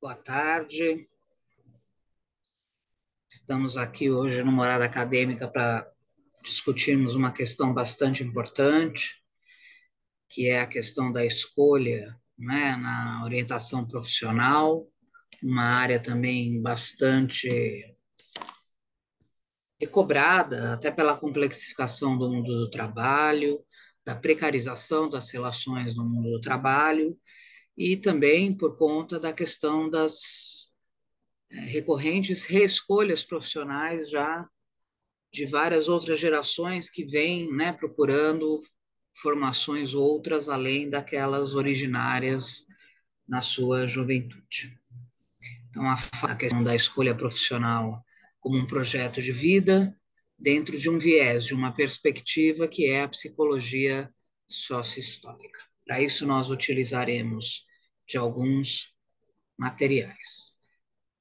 Boa tarde. Estamos aqui hoje no Morada Acadêmica para discutirmos uma questão bastante importante, que é a questão da escolha, né, na orientação profissional, uma área também bastante recobrada, até pela complexificação do mundo do trabalho, da precarização das relações no mundo do trabalho e também por conta da questão das recorrentes reescolhas profissionais já de várias outras gerações que vêm, né, procurando formações outras além daquelas originárias na sua juventude. Então, a questão da escolha profissional como um projeto de vida dentro de um viés, de uma perspectiva que é a psicologia sócio-histórica. Para isso, nós utilizaremos de alguns materiais.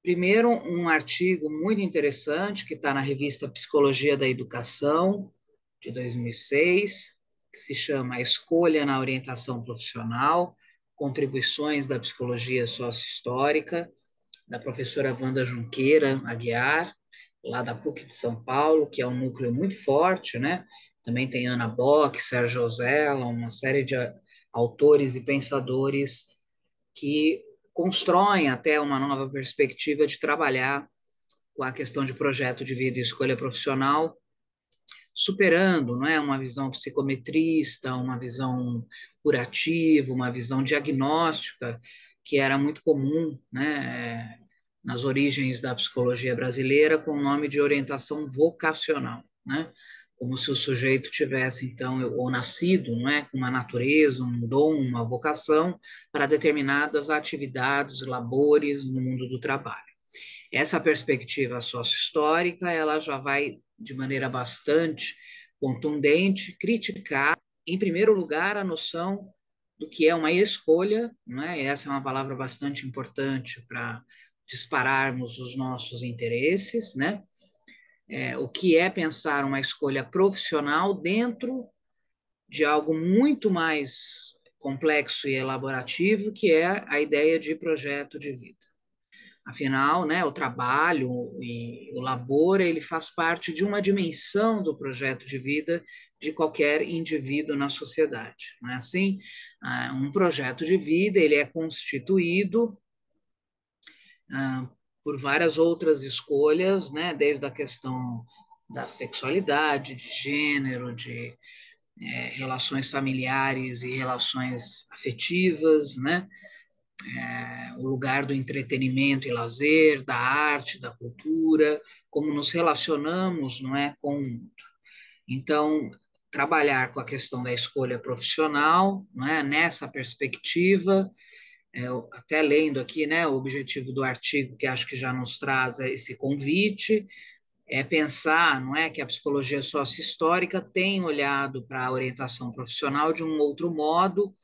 Primeiro, um artigo muito interessante que está na revista Psicologia da Educação, de 2006, que se chama A Escolha na Orientação Profissional, Contribuições da Psicologia Sócio-Histórica, da professora Wanda Junqueira Aguiar, lá da PUC de São Paulo, que é um núcleo muito forte, né? Também tem Ana Bock, Sérgio Ozella, uma série de autores e pensadores que constroem até uma nova perspectiva de trabalhar com a questão de projeto de vida e escolha profissional, superando, não é, uma visão psicometrista, uma visão curativa, uma visão diagnóstica, que era muito comum, né, nas origens da psicologia brasileira, com o nome de orientação vocacional, né? Como se o sujeito tivesse, então, ou nascido, não é, com uma natureza, um dom, uma vocação para determinadas atividades, labores no mundo do trabalho. Essa perspectiva sócio-histórica, ela já vai, de maneira bastante contundente, criticar, em primeiro lugar, a noção do que é uma escolha, né? Essa é uma palavra bastante importante para dispararmos os nossos interesses, né? O que é pensar uma escolha profissional dentro de algo muito mais complexo e elaborativo, que é a ideia de projeto de vida. Afinal, né, o trabalho e o labor, ele faz parte de uma dimensão do projeto de vida de qualquer indivíduo na sociedade. Não é assim? Um projeto de vida, ele é constituído por várias outras escolhas, né, desde a questão da sexualidade, de gênero, de relações familiares e relações afetivas, né? O lugar do entretenimento e lazer, da arte, da cultura, como nos relacionamos, não é, com o mundo. Então, trabalhar com a questão da escolha profissional, não é, nessa perspectiva, até lendo aqui, né, o objetivo do artigo, que acho que já nos traz esse convite, é pensar, não é, que a psicologia sócio-histórica tem olhado para a orientação profissional de um outro modo,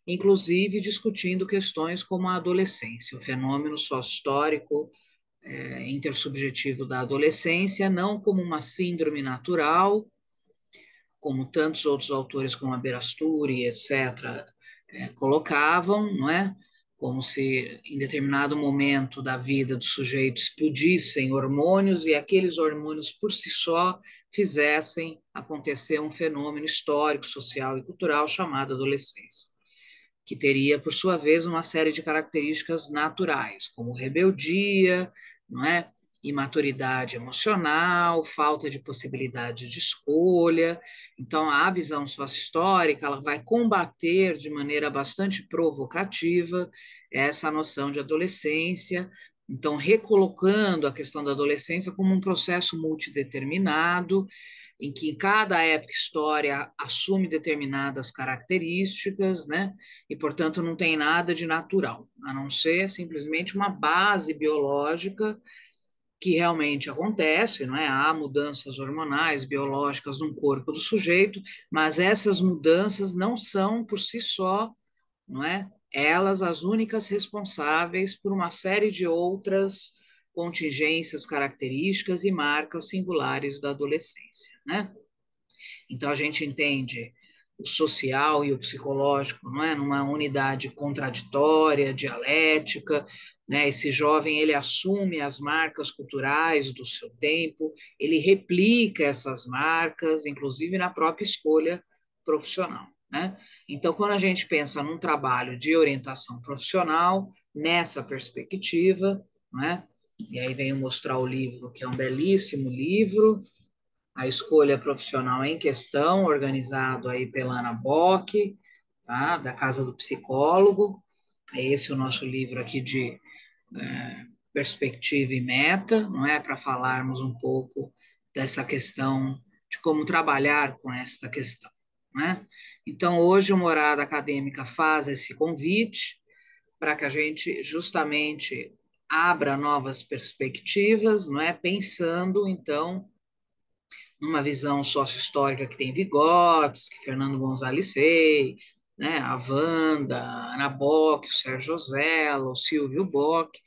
inclusive discutindo questões como a adolescência, o fenômeno sócio-histórico intersubjetivo da adolescência, não como uma síndrome natural, como tantos outros autores como a Berasturi, etc., colocavam, não é? Como se em determinado momento da vida do sujeito explodissem hormônios e aqueles hormônios por si só fizessem acontecer um fenômeno histórico, social e cultural chamado adolescência, que teria, por sua vez, uma série de características naturais, como rebeldia, não é? Imaturidade emocional, falta de possibilidade de escolha. Então, a visão sócio-histórica ela vai combater de maneira bastante provocativa essa noção de adolescência, então recolocando a questão da adolescência como um processo multideterminado, em que cada época história assume determinadas características, né? E, portanto, não tem nada de natural, a não ser simplesmente uma base biológica que realmente acontece, não é? Há mudanças hormonais, biológicas no corpo do sujeito, mas essas mudanças não são por si só, não é? Elas as únicas responsáveis por uma série de outras contingências, características e marcas singulares da adolescência, né? Então a gente entende o social e o psicológico, não é? Numa unidade contraditória, dialética, né? Esse jovem, ele assume as marcas culturais do seu tempo, ele replica essas marcas, inclusive na própria escolha profissional, né? Então, quando a gente pensa num trabalho de orientação profissional, nessa perspectiva, né? E aí venho mostrar o livro, que é um belíssimo livro, A Escolha Profissional em Questão, organizado aí pela Ana Bock, tá? Da Casa do Psicólogo. É esse o nosso livro aqui de perspectiva e meta, não é? Para falarmos um pouco dessa questão de como trabalhar com esta questão, né? Então, hoje o Morada Acadêmica faz esse convite para que a gente justamente abra novas perspectivas, não é? Pensando, então, numa visão sócio-histórica que tem Vygotsky, Fernando González Rey, né, a Wanda, a Ana Bock, o Sérgio Osella, o Silvio Bock,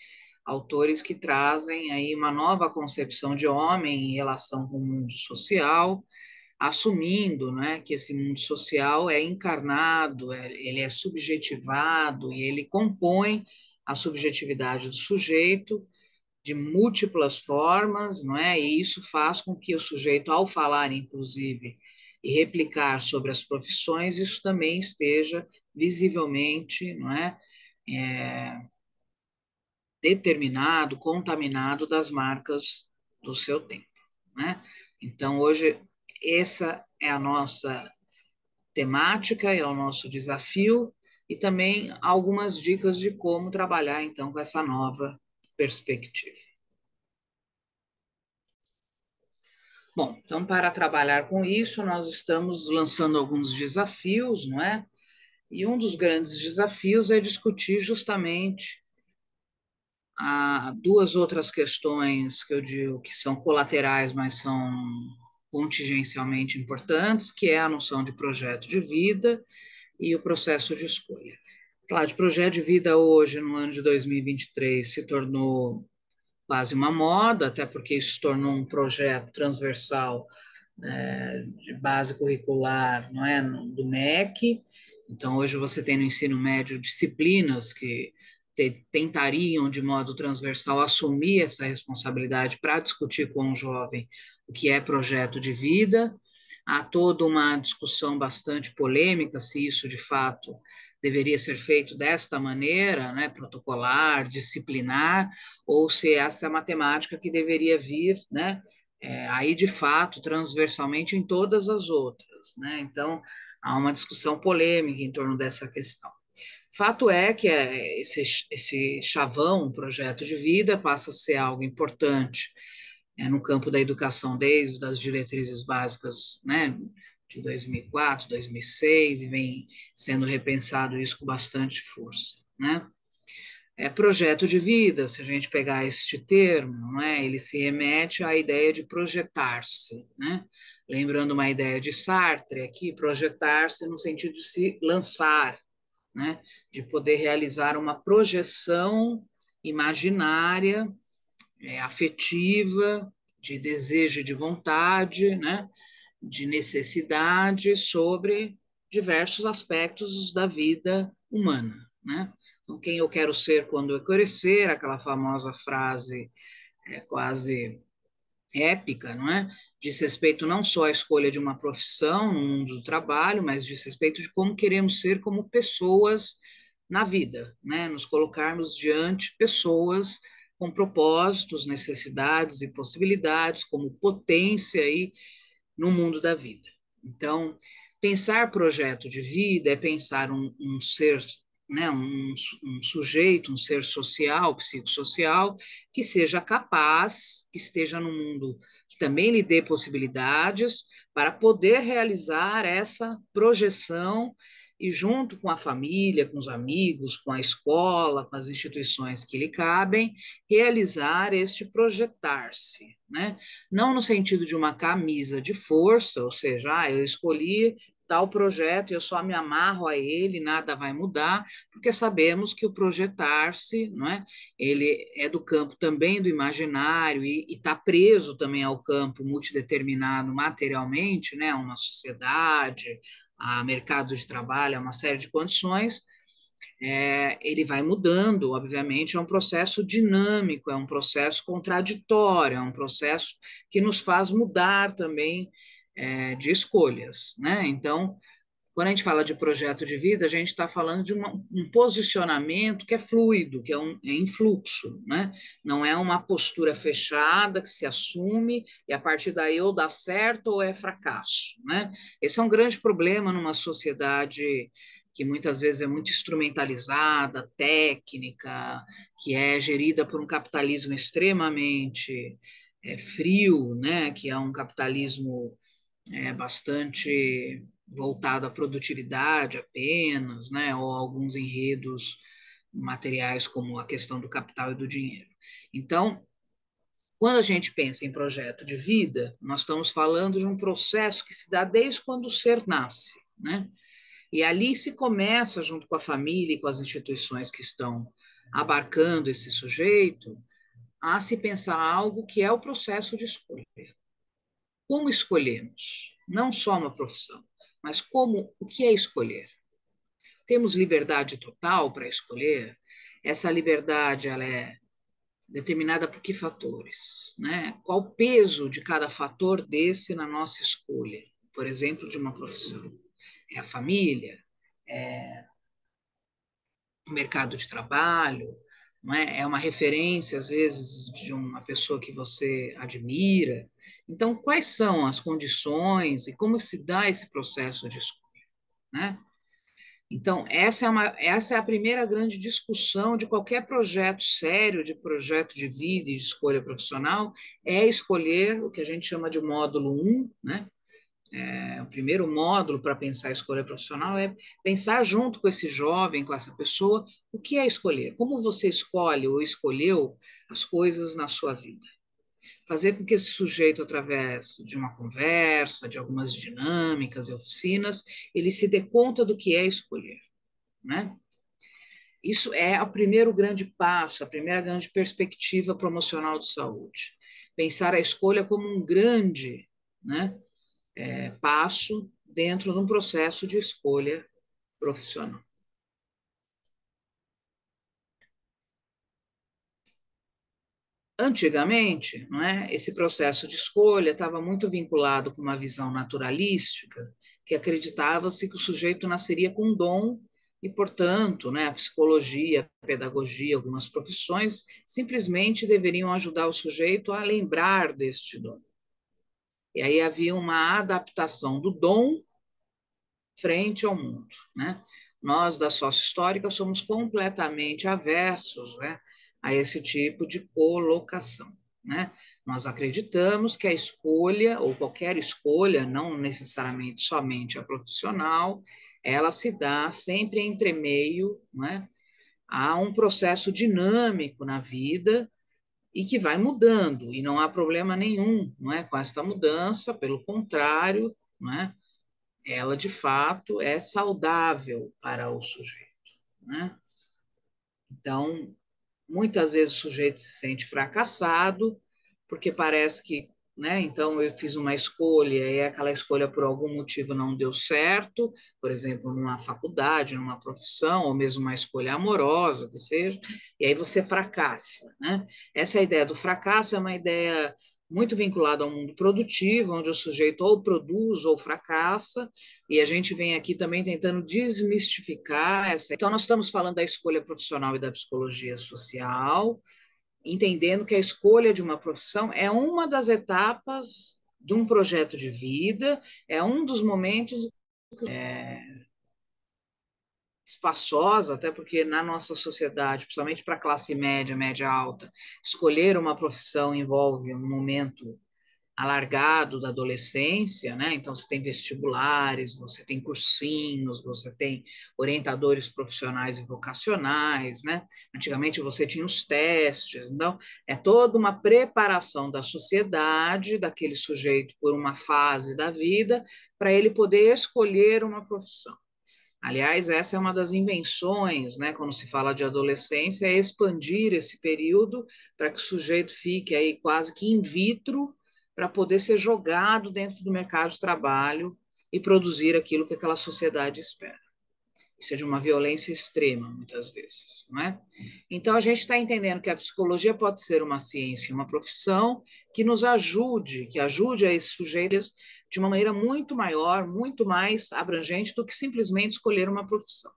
autores que trazem aí uma nova concepção de homem em relação com o mundo social, assumindo, né, que esse mundo social é encarnado, ele é subjetivado e ele compõe a subjetividade do sujeito de múltiplas formas, não é? E isso faz com que o sujeito, ao falar, inclusive, e replicar sobre as profissões, isso também esteja visivelmente, não é? Determinado, contaminado das marcas do seu tempo, né? Então, hoje, essa é a nossa temática, é o nosso desafio e também algumas dicas de como trabalhar, então, com essa nova perspectiva. Bom, então, para trabalhar com isso, nós estamos lançando alguns desafios, não é? E um dos grandes desafios é discutir justamente duas outras questões que eu digo que são colaterais, mas são contingencialmente importantes, que é a noção de projeto de vida e o processo de escolha. Falar de projeto de vida hoje, no ano de 2023, se tornou quase uma moda, até porque isso se tornou um projeto transversal de base curricular, não é, do MEC. Então, hoje você tem no ensino médio disciplinas que tentariam, de modo transversal, assumir essa responsabilidade para discutir com o jovem o que é projeto de vida. Há toda uma discussão bastante polêmica se isso, de fato, deveria ser feito desta maneira, né, protocolar, disciplinar, ou se essa é a matemática que deveria vir, né, aí de fato transversalmente em todas as outras, né? Então há uma discussão polêmica em torno dessa questão. Fato é que esse chavão, um projeto de vida, passa a ser algo importante no campo da educação desde as diretrizes básicas, né, de 2004, 2006, e vem sendo repensado isso com bastante força, né? Projeto de vida, se a gente pegar este termo, não é? Ele se remete à ideia de projetar-se, né? Lembrando uma ideia de Sartre aqui, projetar-se no sentido de se lançar, né? De poder realizar uma projeção imaginária, afetiva, de desejo e de vontade, né? De necessidade sobre diversos aspectos da vida humana, né? Então, quem eu quero ser quando eu crescer, aquela famosa frase quase épica, não é? Diz respeito não só à escolha de uma profissão no mundo do trabalho, mas diz respeito de como queremos ser como pessoas na vida, né? Nos colocarmos diante pessoas com propósitos, necessidades e possibilidades, como potência aí no mundo da vida. Então, pensar projeto de vida é pensar um ser, né, um sujeito, um ser social, psicossocial, que seja capaz, que esteja no mundo que também lhe dê possibilidades para poder realizar essa projeção e junto com a família, com os amigos, com a escola, com as instituições que lhe cabem, realizar este projetar-se, né? Não no sentido de uma camisa de força, ou seja, eu escolhi tal projeto e eu só me amarro a ele, nada vai mudar, porque sabemos que o projetar-se, não é? Ele é do campo também do imaginário e está preso também ao campo multideterminado materialmente, né? A uma sociedade, a mercado de trabalho, a uma série de condições, ele vai mudando, obviamente, é um processo dinâmico, é um processo contraditório, é um processo que nos faz mudar também de escolhas, né? Então, quando a gente fala de projeto de vida, a gente está falando de um posicionamento que é fluido, que é em fluxo, né? Não é uma postura fechada que se assume e a partir daí ou dá certo ou é fracasso, né? Esse é um grande problema numa sociedade que muitas vezes é muito instrumentalizada, técnica, que é gerida por um capitalismo extremamente frio, né? Que é um capitalismo bastante voltado à produtividade apenas, né, ou alguns enredos materiais como a questão do capital e do dinheiro. Então, quando a gente pensa em projeto de vida, nós estamos falando de um processo que se dá desde quando o ser nasce, né? E ali se começa, junto com a família e com as instituições que estão abarcando esse sujeito, a se pensar algo que é o processo de escolha. Como escolhemos? Não só uma profissão, mas o que é escolher? Temos liberdade total para escolher? Essa liberdade ela é determinada por que fatores, né? Qual o peso de cada fator desse na nossa escolha? Por exemplo, de uma profissão. É a família, é o mercado de trabalho, não é? É uma referência, às vezes, de uma pessoa que você admira. Então, quais são as condições e como se dá esse processo de escolha, né? Então, essa é a primeira grande discussão de qualquer projeto sério, de projeto de vida e de escolha profissional, é escolher o que a gente chama de módulo um, né? O primeiro módulo para pensar a escolha profissional é pensar junto com esse jovem, com essa pessoa, o que é escolher, como você escolhe ou escolheu as coisas na sua vida. Fazer com que esse sujeito, através de uma conversa, de algumas dinâmicas e oficinas, ele se dê conta do que é escolher, né? Isso é o primeiro grande passo, a primeira grande perspectiva promocional de saúde. Pensar a escolha como um grande, né, passo dentro de um processo de escolha profissional. Antigamente, não é, esse processo de escolha estava muito vinculado com uma visão naturalística, que acreditava-se que o sujeito nasceria com um dom e, portanto, né, a psicologia, a pedagogia, algumas profissões simplesmente deveriam ajudar o sujeito a lembrar deste dom. E aí havia uma adaptação do dom frente ao mundo, né? Nós, da sócio-histórica, somos completamente aversos, né, a esse tipo de colocação, né? Nós acreditamos que a escolha, ou qualquer escolha, não necessariamente somente a profissional, ela se dá sempre entre meio, né, a um processo dinâmico na vida e que vai mudando, e não há problema nenhum, não é, com esta mudança, pelo contrário, não é? Ela de fato é saudável para o sujeito, né? Então, muitas vezes o sujeito se sente fracassado, porque parece que, né, então eu fiz uma escolha e aquela escolha por algum motivo não deu certo, por exemplo, numa faculdade, numa profissão, ou mesmo uma escolha amorosa, que seja, e aí você fracassa, né? Essa ideia do fracasso é uma ideia muito vinculada ao mundo produtivo, onde o sujeito ou produz ou fracassa, e a gente vem aqui também tentando desmistificar essa. Então, nós estamos falando da escolha profissional e da psicologia social, entendendo que a escolha de uma profissão é uma das etapas de um projeto de vida, é um dos momentos espaçosa, até porque na nossa sociedade, principalmente para a classe média, média alta, escolher uma profissão envolve um momento alargado da adolescência, né? Então você tem vestibulares, você tem cursinhos, você tem orientadores profissionais e vocacionais, né? Antigamente você tinha os testes, então é toda uma preparação da sociedade, daquele sujeito por uma fase da vida, para ele poder escolher uma profissão. Aliás, essa é uma das invenções, né, quando se fala de adolescência, é expandir esse período para que o sujeito fique aí quase que in vitro para poder ser jogado dentro do mercado de trabalho e produzir aquilo que aquela sociedade espera. Isso é de uma violência extrema, muitas vezes, não é? Então, a gente está entendendo que a psicologia pode ser uma ciência, uma profissão que nos ajude, que ajude a esses sujeitos de uma maneira muito maior, muito mais abrangente do que simplesmente escolher uma profissão.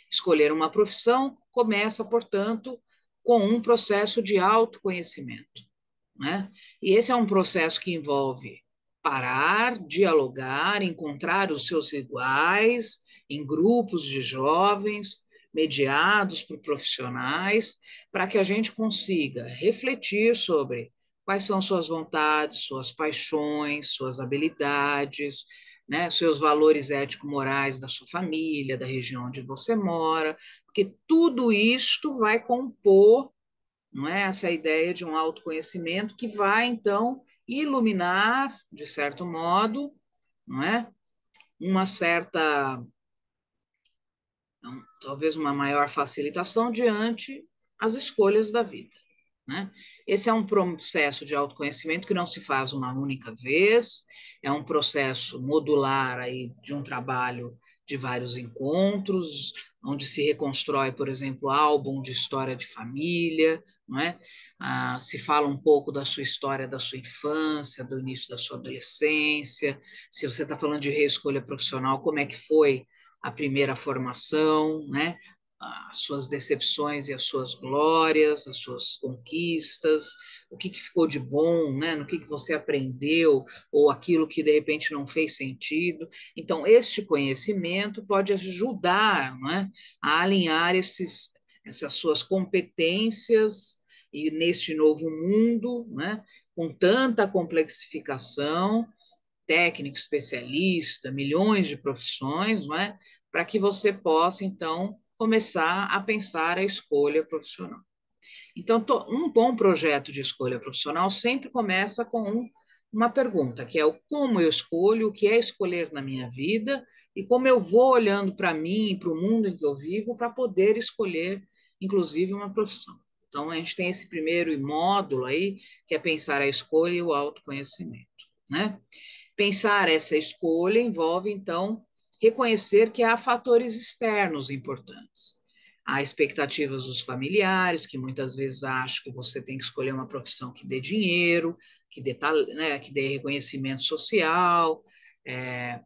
Escolher uma profissão começa, portanto, com um processo de autoconhecimento, né? E esse é um processo que envolve parar, dialogar, encontrar os seus iguais em grupos de jovens, mediados por profissionais, para que a gente consiga refletir sobre quais são suas vontades, suas paixões, suas habilidades, né, seus valores ético-morais da sua família, da região onde você mora, porque tudo isto vai compor, não é, essa ideia de um autoconhecimento que vai, então, iluminar, de certo modo, não é, uma certa, talvez uma maior facilitação diante as escolhas da vida. Né? Esse é um processo de autoconhecimento que não se faz uma única vez, é um processo modular aí de um trabalho de vários encontros, onde se reconstrói, por exemplo, álbum de história de família, não é? Se fala um pouco da sua história, da sua infância, do início da sua adolescência, se você está falando de reescolha profissional, como é que foi a primeira formação, né? As suas decepções e as suas glórias, as suas conquistas, o que ficou de bom, né? No que você aprendeu, ou aquilo que de repente não fez sentido. Então, este conhecimento pode ajudar, né, a alinhar essas suas competências e neste novo mundo, né, com tanta complexificação, técnico, especialista, milhões de profissões, não é? Para que você possa, então, começar a pensar a escolha profissional. Então, um bom projeto de escolha profissional sempre começa com uma pergunta, que é o como eu escolho, o que é escolher na minha vida e como eu vou olhando para mim e para o mundo em que eu vivo para poder escolher, inclusive, uma profissão. Então, a gente tem esse primeiro módulo aí, que é pensar a escolha e o autoconhecimento, né? Pensar essa escolha envolve, então, reconhecer que há fatores externos importantes. Há expectativas dos familiares, que muitas vezes acham que você tem que escolher uma profissão que dê dinheiro, né, que dê reconhecimento social, é,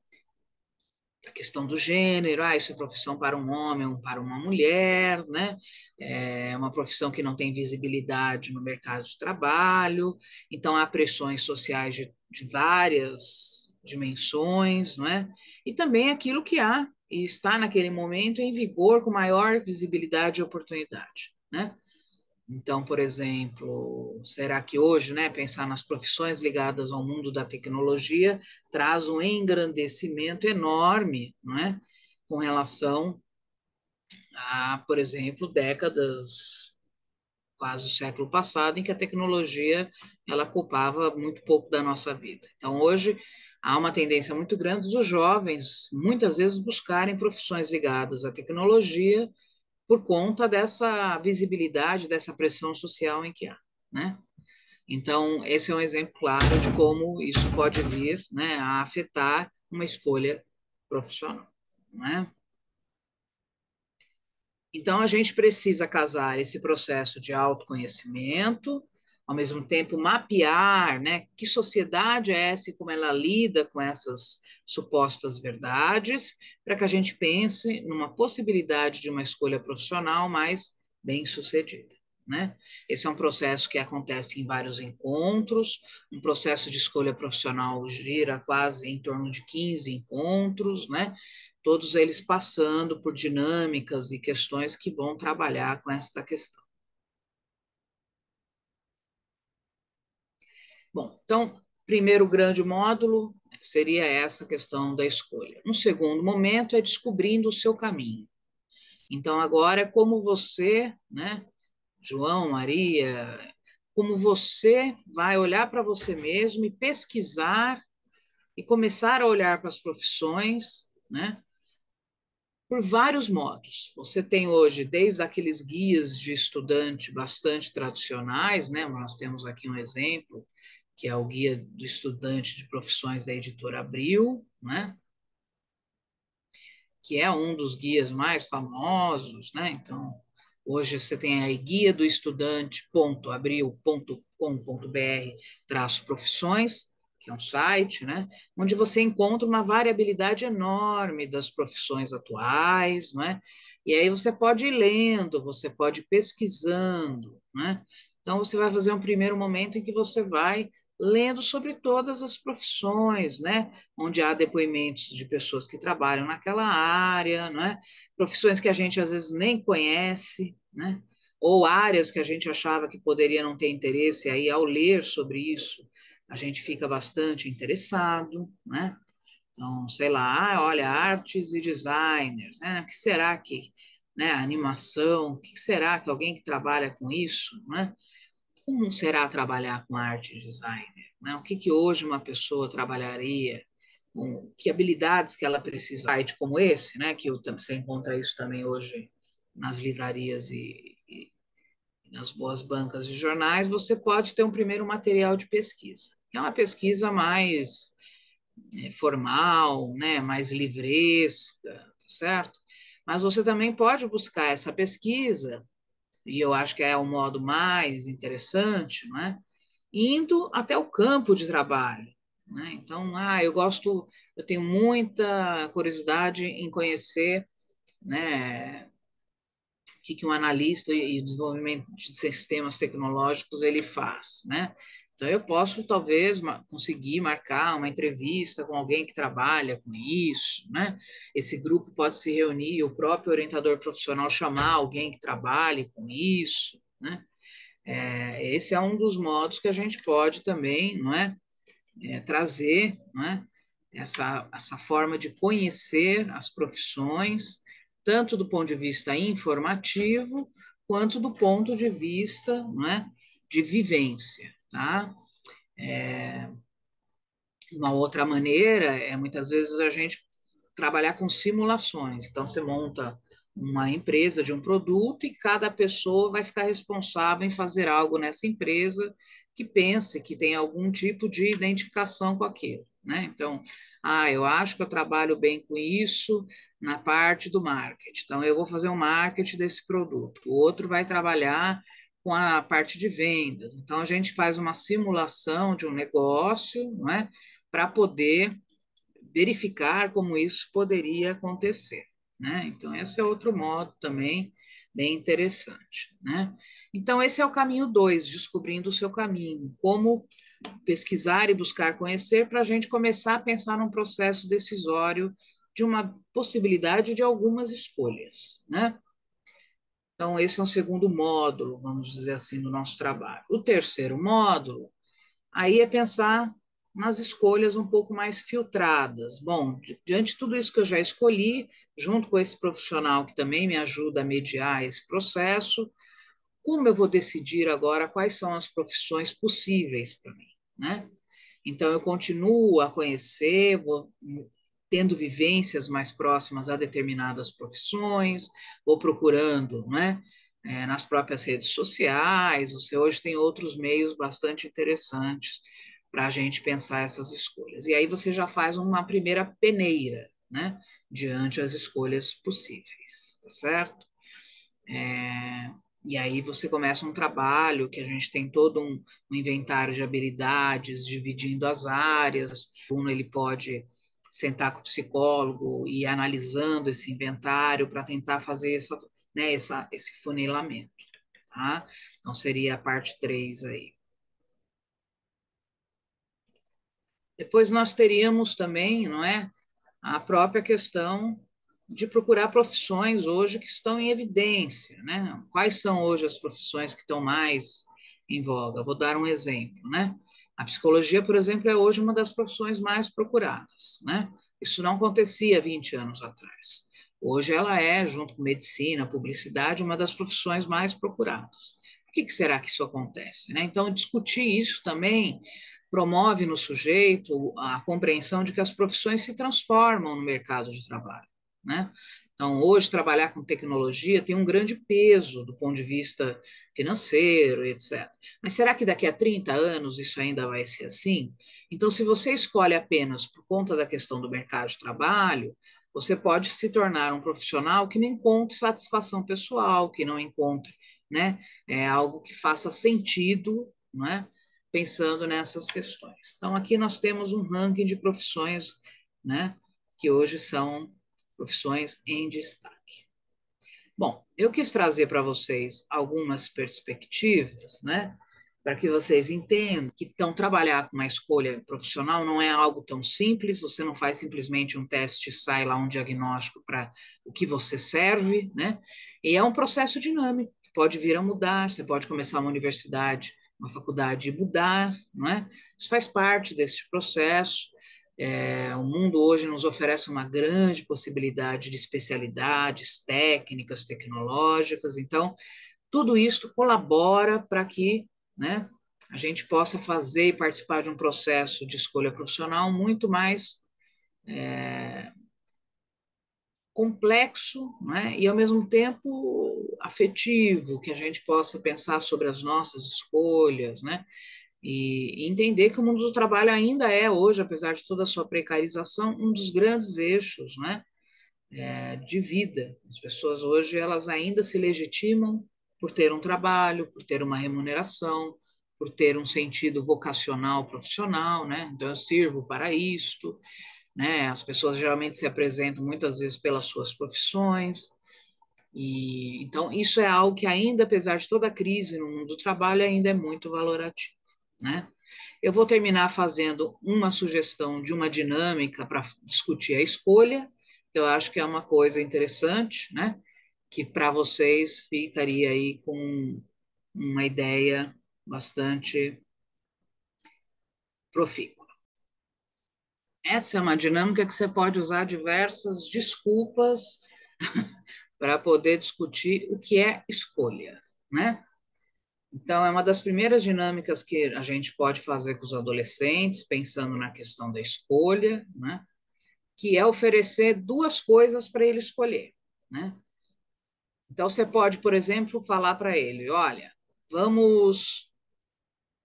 a questão do gênero, isso é profissão para um homem ou para uma mulher, né? É uma profissão que não tem visibilidade no mercado de trabalho, então há pressões sociais de várias dimensões, não é? E também aquilo que há e está naquele momento em vigor com maior visibilidade e oportunidade, né? Então, por exemplo, será que hoje, né, pensar nas profissões ligadas ao mundo da tecnologia traz um engrandecimento enorme, não é, com relação a, por exemplo, décadas, quase o século passado, em que a tecnologia ela ocupava muito pouco da nossa vida. Então, hoje há uma tendência muito grande dos jovens, muitas vezes, buscarem profissões ligadas à tecnologia por conta dessa visibilidade, dessa pressão social em que há, né? Então, esse é um exemplo claro de como isso pode vir, né, a afetar uma escolha profissional, né? Então, a gente precisa casar esse processo de autoconhecimento, ao mesmo tempo mapear, né, que sociedade é essa e como ela lida com essas supostas verdades, para que a gente pense numa possibilidade de uma escolha profissional mais bem-sucedida. Né? Esse é um processo que acontece em vários encontros, um processo de escolha profissional gira quase em torno de 15 encontros, né? Todos eles passando por dinâmicas e questões que vão trabalhar com esta questão. Bom, então, primeiro grande módulo seria essa questão da escolha. Um segundo momento é descobrindo o seu caminho. Então, agora é como você, né, João, Maria, como você vai olhar para você mesmo e pesquisar e começar a olhar para as profissões, né, por vários modos. Você tem hoje, desde aqueles guias de estudante bastante tradicionais, né? Nós temos aqui um exemplo, que é o Guia do Estudante de Profissões da Editora Abril, né? Que é um dos guias mais famosos, né? Então, hoje você tem aí guia do estudante.abril.com.br/profissões, que é um site, né? Onde você encontra uma variabilidade enorme das profissões atuais, né? E aí você pode ir lendo, você pode ir pesquisando, né? Então, você vai fazer um primeiro momento em que você vai lendo sobre todas as profissões, né? Onde há depoimentos de pessoas que trabalham naquela área, né? Profissões que a gente às vezes nem conhece, né? Ou áreas que a gente achava que poderia não ter interesse, aí ao ler sobre isso, a gente fica bastante interessado, né? Então, sei lá, olha, artes e designers, né? O que será que, né, animação, o que será que alguém que trabalha com isso, né? Como será trabalhar com arte e design? Né? O que, que hoje uma pessoa trabalharia? Que habilidades que ela precisa? Um site como esse, né? Que você encontra isso também hoje nas livrarias e nas boas bancas de jornais, você pode ter um primeiro material de pesquisa. É uma pesquisa mais formal, né? Mais livresca, tá certo? Mas você também pode buscar essa pesquisa, e eu acho que é o modo mais interessante, né? Indo até o campo de trabalho, né? Então, eu tenho muita curiosidade em conhecer, né, o que um analista e desenvolvimento de sistemas tecnológicos ele faz, né? Então, eu posso talvez conseguir marcar uma entrevista com alguém que trabalha com isso, né? Esse grupo pode se reunir, o próprio orientador profissional chamar alguém que trabalhe com isso, né? Esse é um dos modos que a gente pode também, não é? Trazer, não é? Essa forma de conhecer as profissões, tanto do ponto de vista informativo, quanto do ponto de vista, não é? De vivência, tá? Uma outra maneira é muitas vezes a gente trabalhar com simulações. Então, você monta uma empresa de um produto e cada pessoa vai ficar responsável em fazer algo nessa empresa que pense que tem algum tipo de identificação com aquilo, né? Então, eu acho que eu trabalho bem com isso na parte do marketing. Então, eu vou fazer um marketing desse produto. O outro vai trabalhar com a parte de vendas. Então, a gente faz uma simulação de um negócio, não é? Para poder verificar como isso poderia acontecer, né? Então, esse é outro modo também bem interessante, né? Então, esse é o caminho 2, descobrindo o seu caminho, como pesquisar e buscar conhecer para a gente começar a pensar num processo decisório de uma possibilidade de algumas escolhas, né? Então, esse é um segundo módulo, vamos dizer assim, do nosso trabalho. O terceiro módulo aí é pensar nas escolhas um pouco mais filtradas. Bom, diante de tudo isso que eu já escolhi, junto com esse profissional que também me ajuda a mediar esse processo, como eu vou decidir agora quais são as profissões possíveis para mim, né? Então, eu continuo a conhecer, vou tendo vivências mais próximas a determinadas profissões, vou procurando, né? Nas próprias redes sociais, você hoje tem outros meios bastante interessantes para a gente pensar essas escolhas. E aí você já faz uma primeira peneira, né? Diante as escolhas possíveis, tá certo? E aí você começa um trabalho que a gente tem todo um inventário de habilidades, dividindo as áreas. O aluno ele pode sentar com o psicólogo e ir analisando esse inventário para tentar fazer esse funilamento, tá? Então seria a parte 3 aí. Depois nós teríamos também, não é, a própria questão de procurar profissões hoje que estão em evidência, né? Quais são hoje as profissões que estão mais em voga? Vou dar um exemplo, né? A psicologia, por exemplo, é hoje uma das profissões mais procuradas, né? Isso não acontecia 20 anos atrás. Hoje ela é, junto com medicina, publicidade, uma das profissões mais procuradas. Por que será que isso acontece, né? Então, discutir isso também promove no sujeito a compreensão de que as profissões se transformam no mercado de trabalho, né? Então, hoje, trabalhar com tecnologia tem um grande peso do ponto de vista financeiro, etc. Mas será que daqui a 30 anos isso ainda vai ser assim? Então, se você escolhe apenas por conta da questão do mercado de trabalho, você pode se tornar um profissional que não encontre satisfação pessoal, que não encontre, né, algo que faça sentido, não é? Pensando nessas questões. Então, aqui nós temos um ranking de profissões, né, que hoje são profissões em destaque. Bom, eu quis trazer para vocês algumas perspectivas, né, para que vocês entendam que então trabalhar com uma escolha profissional não é algo tão simples, você não faz simplesmente um teste e sai lá um diagnóstico para o que você serve, né? E é um processo dinâmico, que pode vir a mudar, você pode começar uma universidade, uma faculdade e mudar, não é? Isso faz parte desse processo. O mundo hoje nos oferece uma grande possibilidade de especialidades técnicas, tecnológicas, então tudo isso colabora para que, né, a gente possa fazer e participar de um processo de escolha profissional muito mais complexo, né, e ao mesmo tempo afetivo, que a gente possa pensar sobre as nossas escolhas, né, e entender que o mundo do trabalho ainda é hoje, apesar de toda a sua precarização, um dos grandes eixos, né, de vida. As pessoas hoje elas ainda se legitimam por ter um trabalho, por ter uma remuneração, por ter um sentido vocacional profissional, né? Então eu sirvo para isto, né? As pessoas geralmente se apresentam muitas vezes pelas suas profissões. E então isso é algo que ainda, apesar de toda a crise no mundo do trabalho, ainda é muito valorativo, né? Eu vou terminar fazendo uma sugestão de uma dinâmica para discutir a escolha, que eu acho que é uma coisa interessante, né? Que para vocês ficaria aí com uma ideia bastante profícua. Essa é uma dinâmica que você pode usar diversas desculpas para poder discutir o que é escolha, né? Então, é uma das primeiras dinâmicas que a gente pode fazer com os adolescentes, pensando na questão da escolha, né? Que é oferecer duas coisas para ele escolher, né? Então, você pode, por exemplo, falar para ele: olha, vamos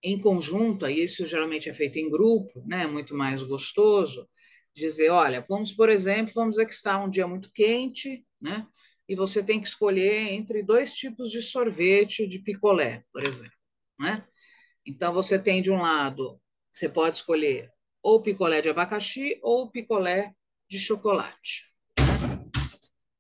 em conjunto, e isso geralmente é feito em grupo, né? Muito mais gostoso, dizer: olha, vamos, por exemplo, vamos dizer que está um dia muito quente, né? E você tem que escolher entre dois tipos de sorvete de picolé, por exemplo, né? Então, você tem de um lado, você pode escolher ou picolé de abacaxi ou picolé de chocolate.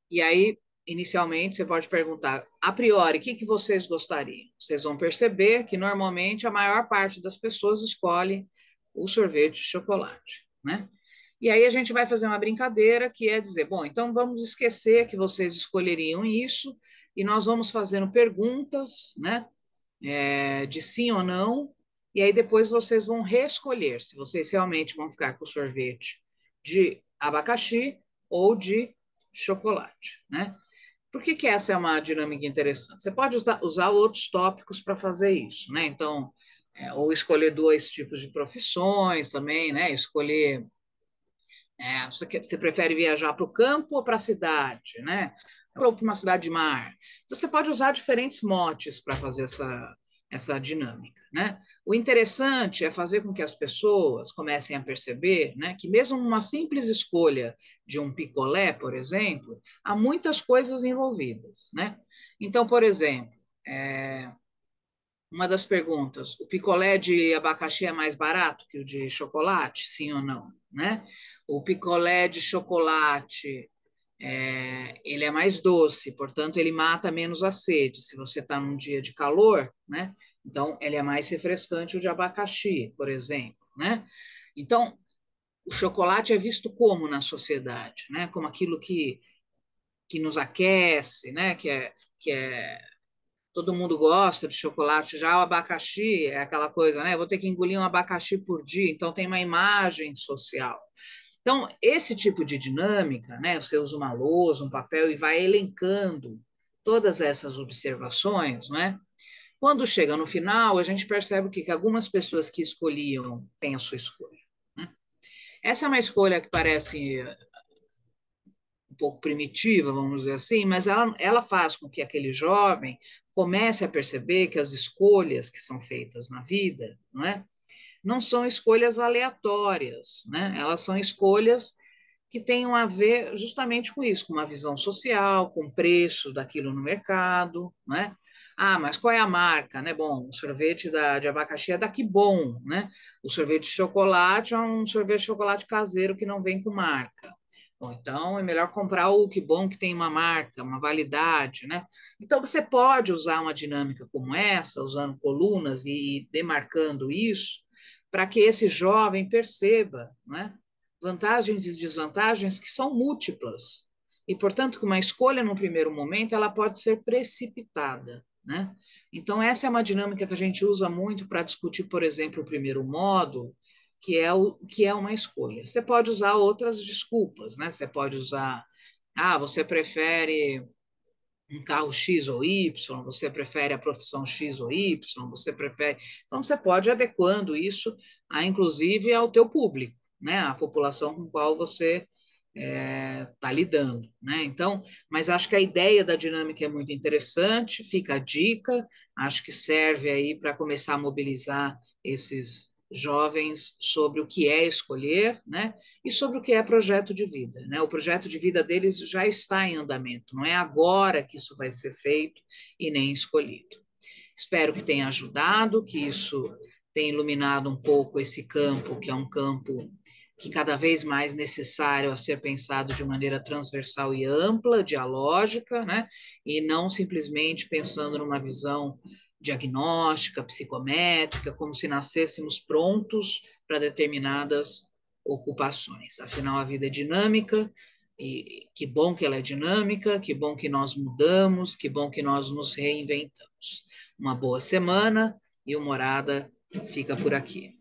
E aí, inicialmente, você pode perguntar, a priori, o que que vocês gostariam? Vocês vão perceber que, normalmente, a maior parte das pessoas escolhe o sorvete de chocolate, né? E aí a gente vai fazer uma brincadeira que é dizer, bom, então vamos esquecer que vocês escolheriam isso e nós vamos fazendo perguntas, né? De sim ou não, e aí depois vocês vão reescolher se vocês realmente vão ficar com o sorvete de abacaxi ou de chocolate, né? Por que que essa é uma dinâmica interessante? Você pode usar outros tópicos para fazer isso, né? Então, ou escolher dois tipos de profissões também, né? Escolher, você prefere viajar para o campo ou para a cidade, né? Ou para uma cidade de mar. Então, você pode usar diferentes motes para fazer essa dinâmica, né? O interessante é fazer com que as pessoas comecem a perceber, né, que mesmo uma simples escolha de um picolé, por exemplo, há muitas coisas envolvidas, né? Então, por exemplo, uma das perguntas, o picolé de abacaxi é mais barato que o de chocolate? Sim ou não, né? O picolé de chocolate ele é mais doce, portanto, ele mata menos a sede. Se você está num dia de calor, né? Então, ele é mais refrescante o de abacaxi, por exemplo, né? Então, o chocolate é visto como na sociedade, né? Como aquilo que nos aquece, né? Que é todo mundo gosta de chocolate. Já o abacaxi é aquela coisa, né? Vou ter que engolir um abacaxi por dia, então tem uma imagem social. Então, esse tipo de dinâmica, né, você usa uma lousa, um papel e vai elencando todas essas observações, né? Quando chega no final, a gente percebe que algumas pessoas que escolhiam têm a sua escolha, né? Essa é uma escolha que parece um pouco primitiva, vamos dizer assim, mas ela faz com que aquele jovem comece a perceber que as escolhas que são feitas na vida, não é? Não são escolhas aleatórias, né? Elas são escolhas que tenham a ver justamente com isso, com uma visão social, com o preço daquilo no mercado, né? Ah, mas qual é a marca, né? Bom, o sorvete de abacaxi é da Que Bom, né? O sorvete de chocolate é um sorvete de chocolate caseiro que não vem com marca. Bom, então é melhor comprar o Que Bom que tem uma marca, uma validade, né? Então você pode usar uma dinâmica como essa, usando colunas e demarcando isso, para que esse jovem perceba, né? Vantagens e desvantagens que são múltiplas. E, portanto, que uma escolha no primeiro momento ela pode ser precipitada, né? Então, essa é uma dinâmica que a gente usa muito para discutir, por exemplo, o primeiro modo, que é uma escolha. Você pode usar outras desculpas, né? Você pode usar, você prefere um carro X ou Y, você prefere a profissão X ou Y, você prefere. Então, você pode ir adequando isso, inclusive, ao teu público, né? A população com qual você está lidando, né? Então, mas acho que a ideia da dinâmica é muito interessante, fica a dica, acho que serve aí para começar a mobilizar esses jovens sobre o que é escolher, né? E sobre o que é projeto de vida, né? O projeto de vida deles já está em andamento, não é agora que isso vai ser feito e nem escolhido. Espero que tenha ajudado, que isso tenha iluminado um pouco esse campo, que é um campo que cada vez mais necessário a ser pensado de maneira transversal e ampla, dialógica, né? E não simplesmente pensando numa visão diagnóstica, psicométrica, como se nascêssemos prontos para determinadas ocupações. Afinal, a vida é dinâmica, e que bom que ela é dinâmica, que bom que nós mudamos, que bom que nós nos reinventamos. Uma boa semana e o Morada fica por aqui.